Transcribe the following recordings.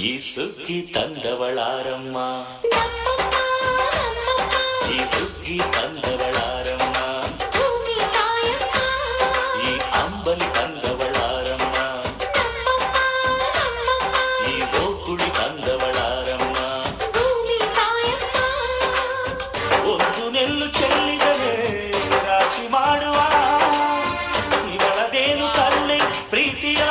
ಈ ಸುಗ್ಗಿ ತಂದವಳಾರಮ್ಮ, ಈ ಹುಗ್ಗಿ ತಂದವಳಾರಮ್ಮ, ಈ ಅಂಬಲಿ ತಂದವಳಾರಮ್ಮ, ಈ ಗೋಕುಳಿ ತಂದವಳಾರಮ್ಮ. ಒಂದು ನೆಲ್ಲು ಚೆಲ್ಲಿದರೆ ರಾಶಿ ಮಾಡುವ ಇವಳದೇನು ಕರುಣೆ ಪ್ರೀತಿಯ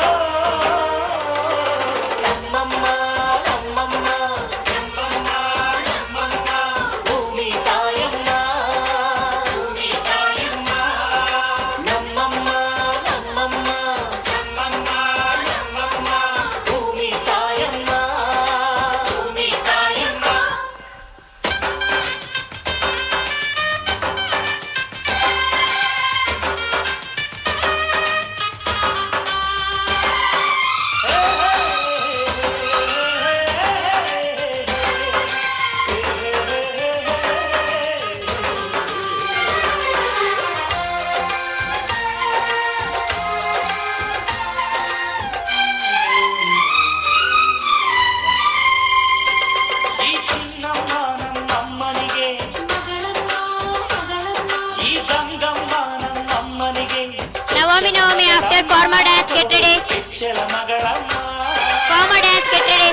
Navami after formal dance get ready. Formal dance get ready.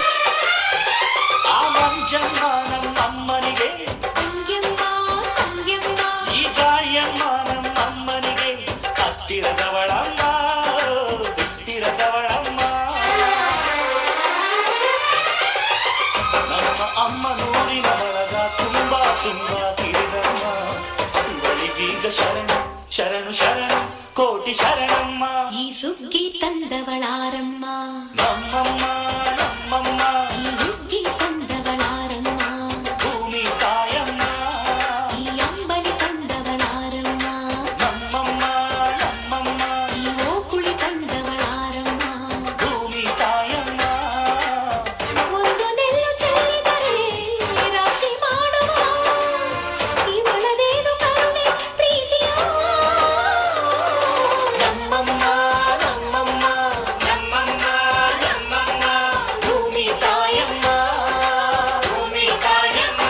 ಅಮ್ಮ ನೂರಿನ ಬಳಗ ತುಂಬಾ ತುಂಬಾ ಕಿರಿದಮ್ಮ, ಇವಳಿಗೀಗ ಶರಣು ಶರಣು ಶರಣು ಕೋಟಿ ಶರಣಮ್ಮ. ಈ ಸುಗ್ಗಿ ತಂದವಳಾರಮ್ಮ, ನಮ್ಮಮ್ಮ ನಮ್ಮಮ್ಮ, ಈ ಹುಗ್ಗಿ ತಂದವಳಾರಮ್ಮ, ಭೂಮಿ ತಾಯಮ್ಮ, ಈ ಅಂಬಲಿ ತಂದವಳಾರಮ್ಮ, ನಮ್ಮಮ್ಮ ನಮ್ಮಮ್ಮ, ಈ ಗೋಕುಳಿ ತಂದವಳಾರಮ್ಮ, ಭೂಮಿ ತಾಯಮ್ಮ. ಒಂದು ನೆಲ್ಲು ಚೆಲ್ಲಿದರೆ ರಾಶಿ ಮಾಡುವ ಇವಳದೇನು ಕರುಣೆ ಪ್ರೀತಿಯ ನಮ್ಮಮ್ಮ ನಮ್ಮಮ್ಮ ನಮ್ಮಮ್ಮ ನಮ್ಮಮ್ಮ, ಭೂಮಿ ತಾಯಮ್ಮ, ಭೂಮಿ ತಾಯಮ್ಮ.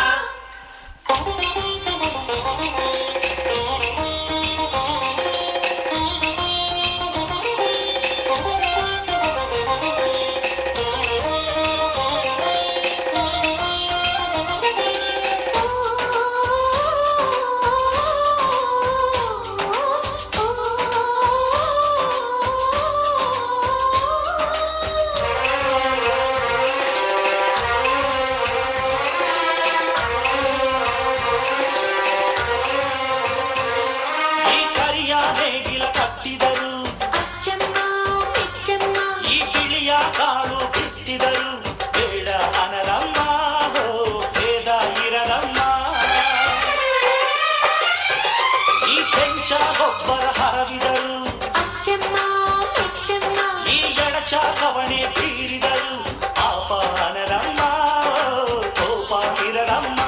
ಈ ಕರಿಯ ನೇಗಿಲ ಕಟ್ಟಿದರು, ಅಚ್ಚಮ್ಮ ಮೆಚ್ಚಮ್ಮ, ಈ ಬಿಳಿಯ ಕಾಳು ಬಿತ್ತಿದರು, ಬೇಡ ಅನರಮ್ಮ ಹೋ ಭೇದ ಇರಲಮ್ಮ. ಈ ಪೆಂಚ ಗೊಬ್ಬರ ಹರವಿದರು, ಅಚ್ಚಮ್ಮ ಮೆಚ್ಚಮ್ಮ, ಈ ಎಡಚ ಕವಣೆ ಬೀರಿದರು, ಪಾಪ ಅನರಮ್ಮ ಕೋಪ ಇರಲಮ್ಮ.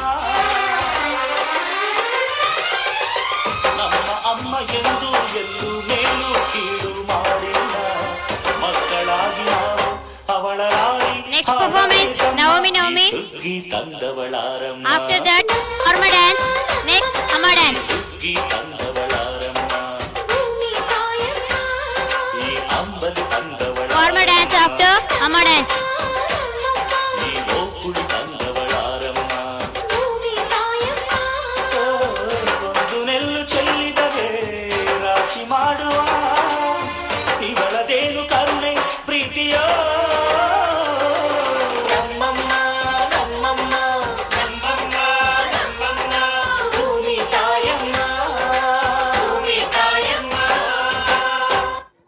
ನಮ್ಮ ಅಮ್ಮ ಎಂದು ಎಲ್ಲೂ ಮೇಲು ಕೀಳು ಮಾಡಿಲ್ಲ, ಮಕ್ಕಳಾಗಿ ನಾವು ಅವಳ ರಾಣಿ. Next performance, Navami. ಸುಗ್ಗಿ ತಂದವಳಾರಮ್ಮ, After that, Amma dance. Next, Amma dance. ಸುಗ್ಗಿ ತಂದವಳಾರಮ್ಮ, ಭೂಮಿ ತಾಯಮ್ಮ, ಈ ಅಂಬಲಿ ತಂದವಳ Formal dance after Amma dance.